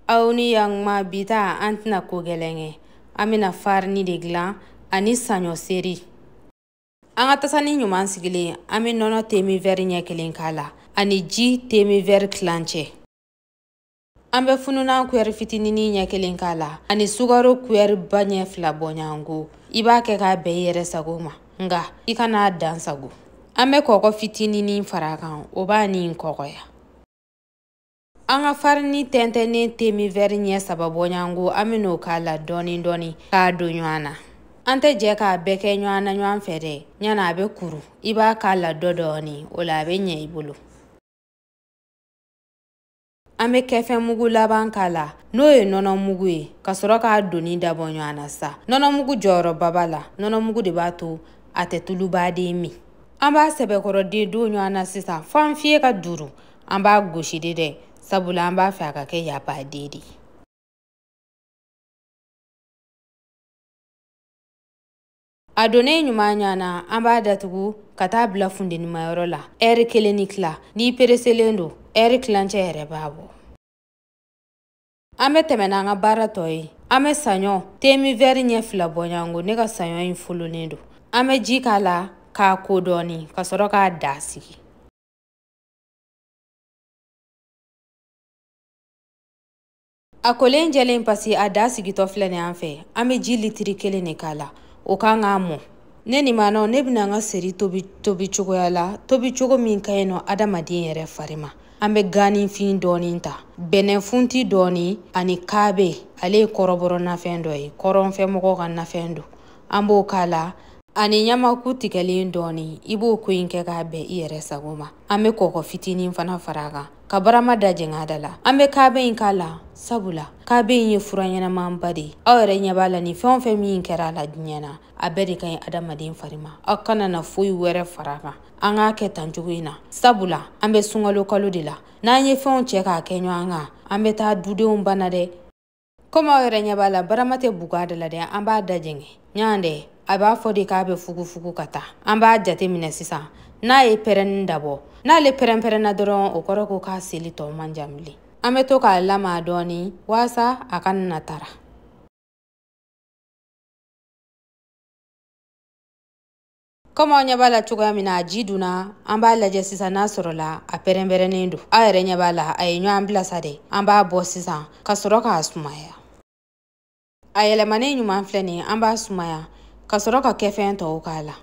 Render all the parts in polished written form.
Auni yang ma bita antina ko gelenge. Amina farni de glan ani sanyo seri. Anga tasani nyuman sigili ami nono temi veri ɲɛ kelen kala ani ji temi veri kilancɛ. An bɛ fununa kuyɛri fitinini ɲɛ kelen kala ani sugaro kuyɛri ba ɲɛ fila bɔɲango. I b'a kɛ k'a bɛn i yɛrɛ sago ma nga i kana dan sago. An bɛ kɔkɔ fitinini fara kan o b'a ni kɔkɔya. An ka farini tɛntɛnnen temi vɛri ɲɛ saba bɔɲango an bɛ n'o k'a la dɔɔni dɔɔni k'a don ɲɔgɔn na. An tɛ jɛ k'a bɛɛ kɛ ɲɔgɔn na ɲɔgɔn fɛ dɛ. Ɲana a bɛ kuru i b'a k'a la dɔɔni o la a bɛ ɲɛ i bolo. An bɛ kɛfɛn mugu laban k'a la n'o ye nɔnɔ mugu ye ka sɔrɔ k'a doni dabɔ ɲɔgɔn na sa. Nɔnɔ mugu jɔyɔrɔba b'a la. Nɔnɔ mugu de b'a to a tɛ tulubaden min. An b'a sɛbɛkɔrɔden don ɲɔgɔn na sisan fo an fiye ka duru. An b'a gosi de dɛ sabula an b'a fɛ a ka kɛ yabaden de. A donnen ɲuman ɲana an b'a datugu ka taa bila fundenimayɔrɔ la. Ɛri 1 ni tila. N'i pereselen don, ɛri kilancɛ yɛrɛ b'a bɔ. An bɛ tɛmɛ n'an ka baara tɔ ye. An bɛ saɲɔ temi vɛri ɲɛ fila bɔɲango ne ka saɲɔ in folonen don. An bɛ ji k'a la k'a ko dɔɔni ka sɔrɔ k'a da sigi. A kolen jɛlen pasi a da sigitɔ filɛ nin an fɛ. An bɛ ji litiri 1 de k'a la. O kan k'a mɔ. Ne ni maanɔ ne bɛna an ka seri tobi cogoya la. Tobi cogo min ka ɲi nɔ adamaden yɛrɛ fari ma. An bɛ ganifin dɔɔni ta. Bɛnɛ funti dɔɔni ani kaabe. Ale ye kɔrɔbɔrɔ nafɛn dɔ ye. Kɔrɔnfɛ mɔgɔw ka nafɛn don. An b'o k'a la. Ani ɲamaku tigɛlen dɔɔni. I b'o ko in kɛ k'a bɛn i yɛrɛ sago ma. An bɛ kɔkɔ fitinin fana fara kan. Ka barama da jɛngɛ da la. An bɛ kaabe in k'a la. Sabula kaabe in ye fura ɲɛnamanba de. Aw yɛrɛ ɲɛ b'a la ni fɛn o fɛn min kɛra a la diɲɛ na a bɛɛ de ka ɲi adamaden fari ma. Aw kana na foyi wɛrɛ fara kan. An k'a kɛ tan cogo in na. Sabula an bɛ sunkalo kalo de la. N'an ye fɛnw cɛ k'a kɛ ɲɔgɔn kan an bɛ taa dudenw bana dɛ. Komi aw yɛrɛ ɲɛ b'a la barama tɛ buga da la dɛ. An b'a da jɛngɛ. Ɲan dɛ a b'a fɔ de k'a bɛ fugu ka taa. An b'a jate minɛ sisan. N'a ye pɛrɛnni dabɔ. N'ale pɛrɛn-pɛrɛnna dɔrɔn o kɔrɔ ko k'a seli tɔ man jan bilen. An bɛ to k'a lamaga dɔɔni waasa a kana na tara. Komi aw ɲɛ b'a la cogoya min na a ji dunna an b'a lajɛ sisan n'a sɔrɔla a pɛrɛn-pɛrɛnnen don. Aw yɛrɛ ɲɛ b'a la a ye ɲɔgɔn bila sa dɛ. An b'a bɔ sisan ka sɔrɔ k'a sumaya. A yɛlɛmanen ɲuman filɛ nin an b'a sumaya ka sɔrɔ ka kɛfɛn tɔw k'a la.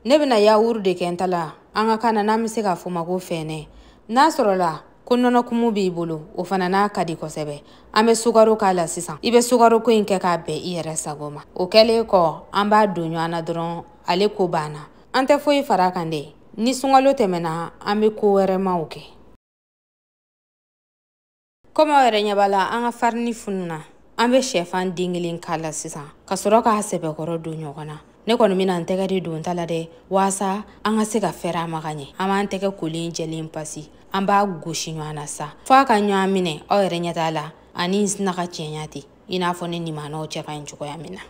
Ne bɛna yawuru de kɛ n ta la an ka kan na n'an bɛ se k'a fɔ ma ko fɛnɛ. N'a sɔrɔla ko nɔnɔkumu b'i bolo o fana n'a ka di kosɛbɛ. An bɛ sugaro k'a la sisan. I bɛ sugaro ko in kɛ k'a bɛn i yɛrɛ sago ma. O kɛlen kɔ an b'a don ɲɔgɔn na dɔrɔn ale ko banna. An tɛ foyi fara kan dɛ. Ni sunkalo tɛmɛna an bɛ ko wɛrɛmaw kɛ. Komi aw yɛrɛ ɲɛ b'a la an ka farini fununa. An bɛ sɛfan den 1 k'a la sisan ka sɔrɔ k'a sɛbɛkɔrɔ don ɲɔgɔn na. Ne kɔni bɛna n tɛgɛ de don ta la dɛ waasa an ka se ka fɛrɛ a ma ka ɲɛ. An b'an tɛgɛ kolen jɛlen pasi. An b'a gosi ɲɔgɔn na sa. Fo a ka ɲɔgɔn minɛ aw yɛrɛ ɲɛ t'a la ani n sina ka cɛɲa ten. I n'a fɔ ne ni maanaw cɛ ka ɲi cogoya min na.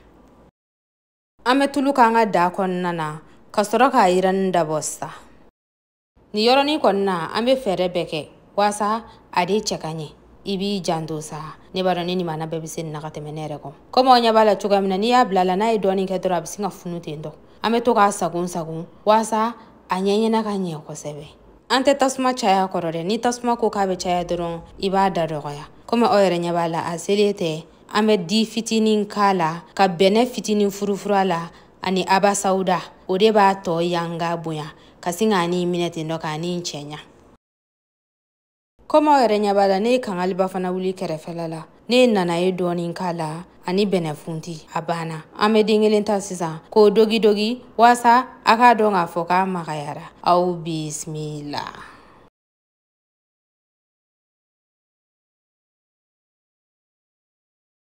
An bɛ tulu k'an ka da kɔnɔna na ka sɔrɔ k'a yiranin dabɔ sa. Ni yɔrɔnin kɔni na an bɛ fɛɛrɛ bɛɛ kɛ waasa a de cɛ ka ɲɛ. I b'i janto sa. Ne b'a dɔn ne ni maana bɛɛ bɛ se nin na ka tɛmɛ ne yɛrɛ kɔ. Komi aw ɲɛ b'a la cogoya min na n'i y'a bila a la n'a ye dɔɔnin kɛ dɔrɔn a bɛ sin ka funu ten tɔ. An bɛ to k'a sagon waasa a ɲɛɲɛna ka ɲɛ kosɛbɛ. An tɛ tasuma caya kɔrɔ dɛ. Ni tasuma ko k'a bɛ caya dɔrɔn i b'a da dɔgɔya. Komi aw yɛrɛ ɲɛ b'a la a selen tɛ an bɛ di fitinin k'a la ka bɛnɛ fitinin furufuru a la ani abasawuda o de b'a tɔ yanga bonya ka sin k'a ni minɛ ten dɔ k'a ni cɛɲa. Komi aw yɛrɛ ɲɛ b'a la ne ye kangaliba fana wuli kɛrɛfɛla la. Ne ye nanaye dɔɔni k'a la ani bɛnɛ funti a banna. An bɛ den 1 ta sisan k'o dogi waasa a k'a dɔn k'a fɔ k'a magayara. Aw bisimila.